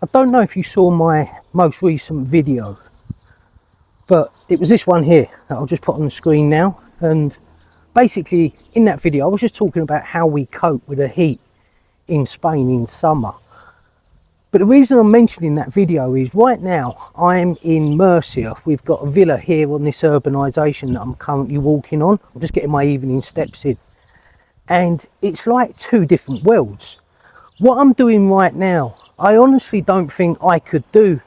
I don't know if you saw my most recent video, but it was this one here that I'll just put on the screen now. And basically in that video I was just talking about how we cope with the heat in Spain in summer. But the reason I'm mentioning that video is right now I'm in Murcia. We've got a villa here on this urbanisation that I'm currently walking on. I'm just getting my evening steps in. And it's like two different worlds. What I'm doing right now, I honestly don't think I could do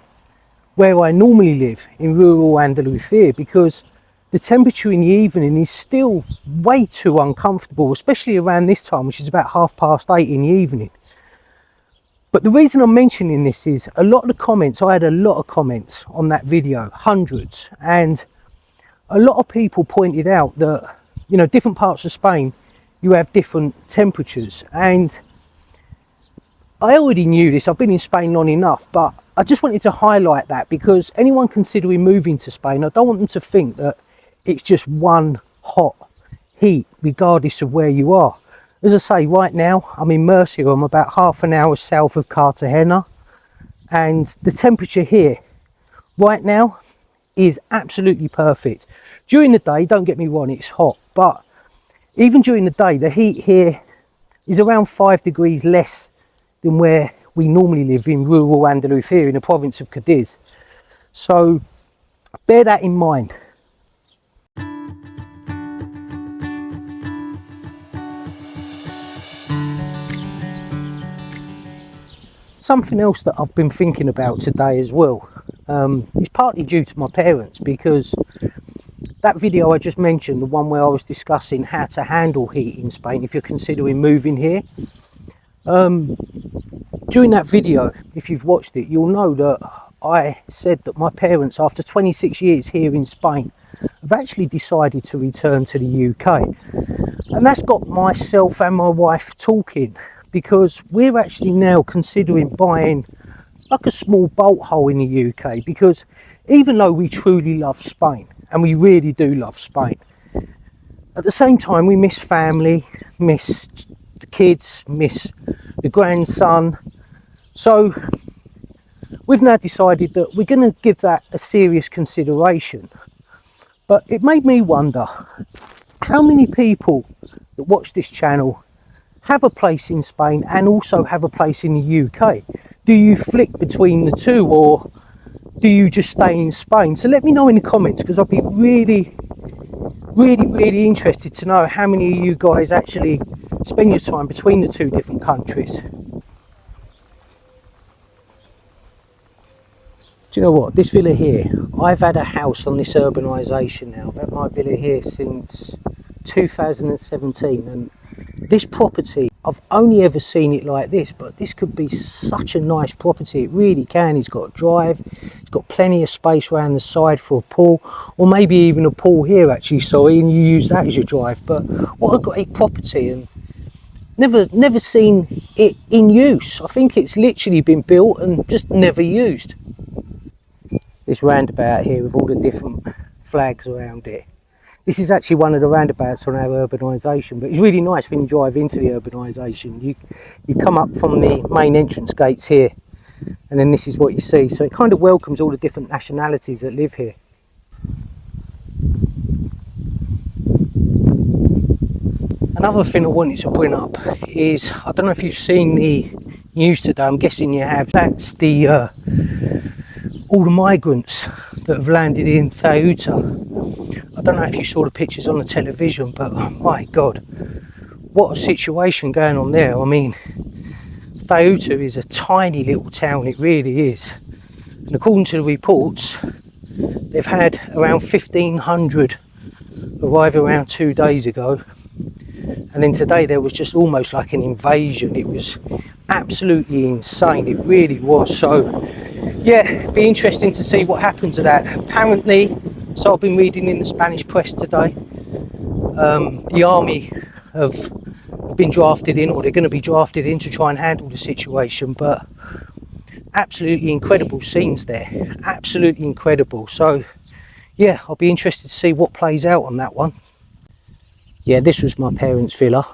where I normally live in rural Andalusia, because the temperature in the evening is still way too uncomfortable, especially around this time, which is about 8:30 in the evening. But the reason I'm mentioning this is a lot of the comments, I had a lot of comments on that video, hundreds, and a lot of people pointed out that, you know, different parts of Spain, you have different temperatures. And I already knew this, I've been in Spain long enough, but I just wanted to highlight that because anyone considering moving to Spain, I don't want them to think that it's just one hot heat, regardless of where you are. As I say, right now I'm in Murcia. I'm about half an hour south of Cartagena, and the temperature here right now is absolutely perfect. During the day, don't get me wrong, it's hot, but even during the day the heat here is around 5 degrees less than where we normally live in rural Andalusia in the province of Cadiz. So bear that in mind. Something else that I've been thinking about today as well is partly due to my parents, because that video I just mentioned, the one where I was discussing how to handle heat in Spain if you're considering moving here, during that video, if you've watched it, you'll know that I said that my parents, after 26 years here in Spain, have actually decided to return to the UK. And that's got myself and my wife talking, because we're actually now considering buying like a small bolt hole in the UK, because even though we truly love Spain, and we really do love Spain, at the same time we miss family, miss the kids, miss the grandson. So we've now decided that we're going to give that a serious consideration. But it made me wonder how many people that watch this channel have a place in Spain and also have a place in the UK. Do you flick between the two, or do you just stay in Spain? So let me know in the comments, because I'd be really interested to know how many of you guys actually spend your time between the two different countries. Do you know what, this villa here, I've had a house on this urbanisation now. I've had my villa here since 2017, and this property, I've only ever seen it like this, but this could be such a nice property. It really can. It's got a drive, it's got plenty of space around the side for a pool, or maybe even a pool here actually, sorry, and you use that as your drive. But what a great property, and never seen it in use. I think it's literally been built and just never used. This roundabout here with all the different flags around it. This is actually one of the roundabouts on our urbanisation, but it's really nice when you drive into the urbanisation. You come up from the main entrance gates here, and then this is what you see. So it kind of welcomes all the different nationalities that live here. Another thing I wanted to bring up is, I don't know if you've seen the news today, I'm guessing you have. That's the all the migrants that have landed in Ceuta. I don't know if you saw the pictures on the television, but oh my God, what a situation going on there. I mean, Ceuta is a tiny little town, it really is. And according to the reports, they've had around 1,500 arrive around 2 days ago. And then today there was just almost like an invasion. It was absolutely insane, it really was. So yeah, it'd be interesting to see what happens to that. Apparently, so I've been reading in the Spanish press today, the army have been drafted in, or they're going to be drafted in to try and handle the situation. But absolutely incredible scenes there, absolutely incredible. So yeah, I'll be interested to see what plays out on that one. Yeah, this was my parents' villa.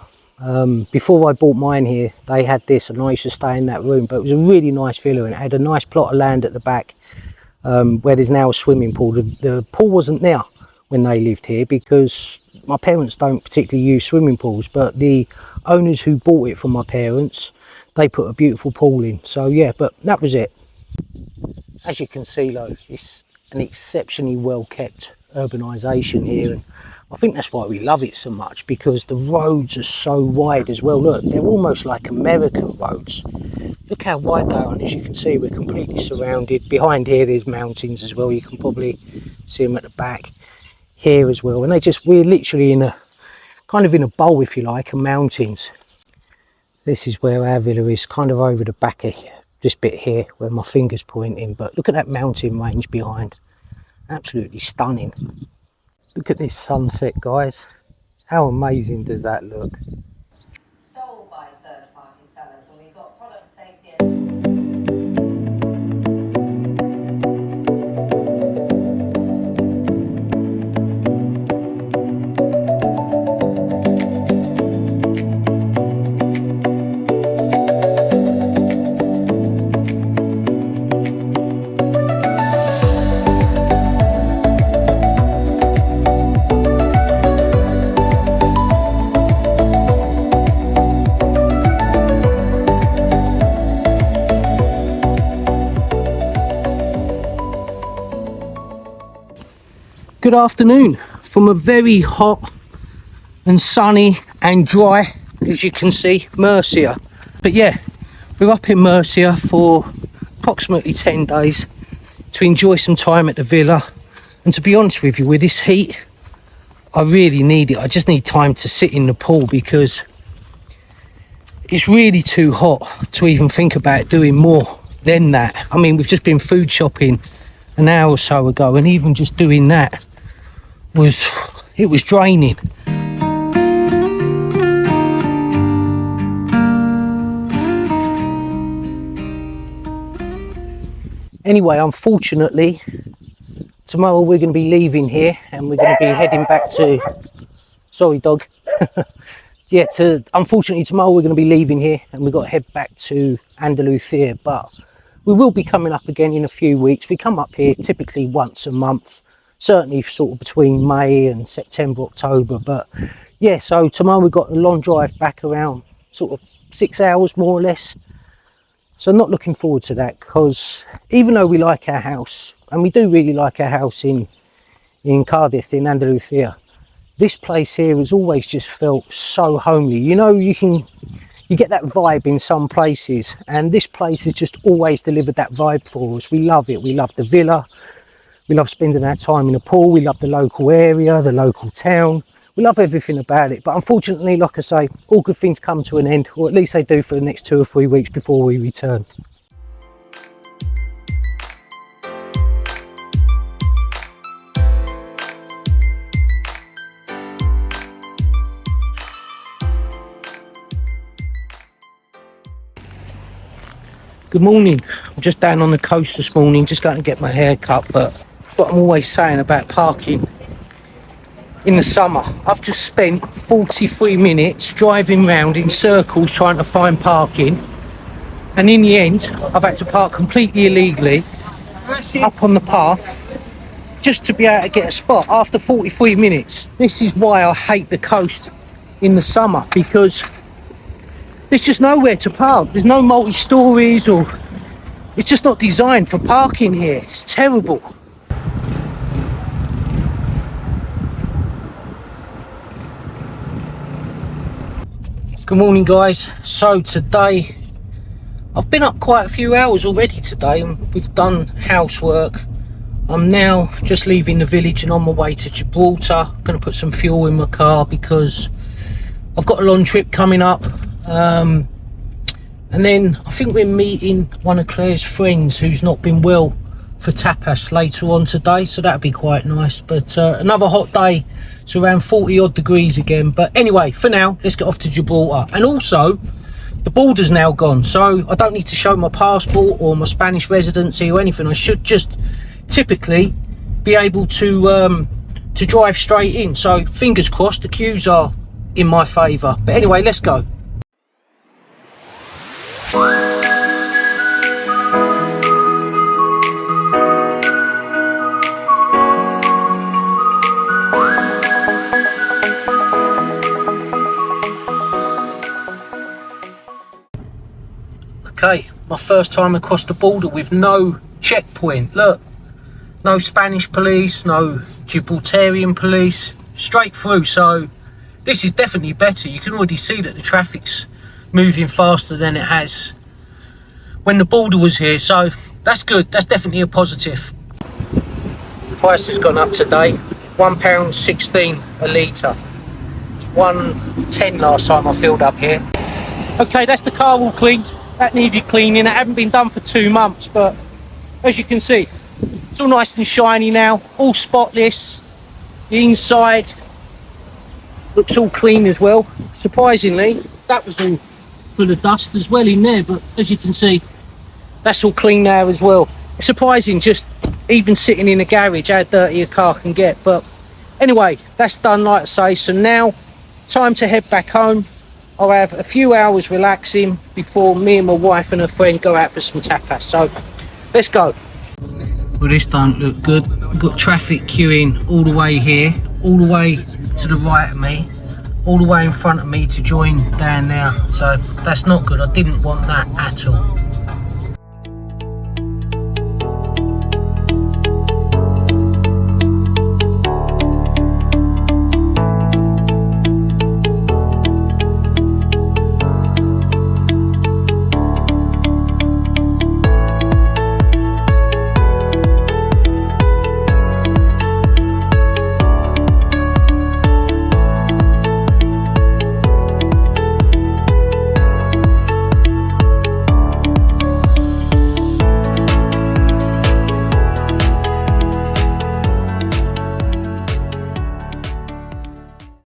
Before I bought mine here, they had this, and I used to stay in that room. But it was a really nice villa, and it had a nice plot of land at the back, where there's now a swimming pool. The pool wasn't there when they lived here because my parents don't particularly use swimming pools, but the owners who bought it from my parents, they put a beautiful pool in. So yeah, but that was it. As you can see though, it's an exceptionally well kept urbanisation here, and I think that's why we love it so much, because the roads are so wide as well. Look, they're almost like American roads. Look how wide they are, and as you can see, we're completely surrounded. Behind here there's mountains as well, you can probably see them at the back here as well, and we're literally in a kind of in a bowl, if you like, of mountains. This is where our villa is, kind of over the back of this bit here where my finger's pointing, but look at that mountain range behind. Absolutely stunning. Look at this sunset, guys. How amazing does that look? Sold by third-party sellers, and we've got product safety. Good afternoon from a very hot and sunny and dry, as you can see, Murcia. But yeah, we're up in Murcia for approximately 10 days to enjoy some time at the villa. And to be honest with you, with this heat, I really need it. I just need time to sit in the pool because it's really too hot to even think about doing more than that. I mean, we've just been food shopping an hour or so ago, and even just doing that was draining. Anyway, unfortunately, tomorrow we're going to be leaving here and we're going to be heading back to, sorry dog, yeah, unfortunately tomorrow we're going to be leaving here and we've got to head back to Andalusia, but we will be coming up again in a few weeks. We come up here typically once a month, certainly sort of between May and September, October. But yeah, so tomorrow we've got a long drive back, around sort of 6 hours more or less. So I'm not looking forward to that, because even though we like our house, and we do really like our house in Cardiff, in Andalusia, this place here has always just felt so homely. You know, you get that vibe in some places, and this place has just always delivered that vibe for us. We love it. We love the villa. We love spending our time in the pool. We love the local area, the local town. We love everything about it. But unfortunately, like I say, all good things come to an end, or at least they do for the next 2 or 3 weeks before we return. Good morning. I'm just down on the coast this morning, just going to get my hair cut, but that's what I'm always saying about parking in the summer. I've just spent 43 minutes driving around in circles trying to find parking, and in the end I've had to park completely illegally up on the path just to be able to get a spot after 43 minutes. This is why I hate the coast in the summer, because there's just nowhere to park. There's no multi-stories, or it's just not designed for parking here. It's terrible. Good morning, guys. So today, I've been up quite a few hours already today, and we've done housework. I'm now just leaving the village and on my way to Gibraltar. I'm going to put some fuel in my car because I've got a long trip coming up. And then I think we're meeting one of Claire's friends who's not been well for tapas later on today, so that'll be quite nice. But another hot day, it's around 40 odd degrees again. But anyway, for now, let's get off to Gibraltar. And also, the border's now gone, so I don't need to show my passport or my Spanish residency or anything. I should just typically be able to drive straight in. So fingers crossed, the queues are in my favour. But anyway, let's go. Okay, my first time across the border with no checkpoint. Look, no Spanish police, no Gibraltarian police, straight through. So this is definitely better. You can already see that the traffic's moving faster than it has when the border was here. So that's good, that's definitely a positive. Price has gone up today, £1.16 a litre. It's £1.10 last time I filled up here. Okay, that's the car all cleaned. That needed cleaning. It hadn't been done for 2 months, but as you can see, it's all nice and shiny now, all spotless. The inside looks all clean as well. Surprisingly, that was all full of dust as well in there, but as you can see, that's all clean now as well. It's surprising just even sitting in a garage how dirty a car can get. But anyway, that's done, like I say. So now, time to head back home. I'll have a few hours relaxing before me and my wife and her friend go out for some tapas. So let's go. Well, this don't look good. We've got traffic queuing all the way here, all the way to the right of me, all the way in front of me to join down there. So that's not good. I didn't want that at all.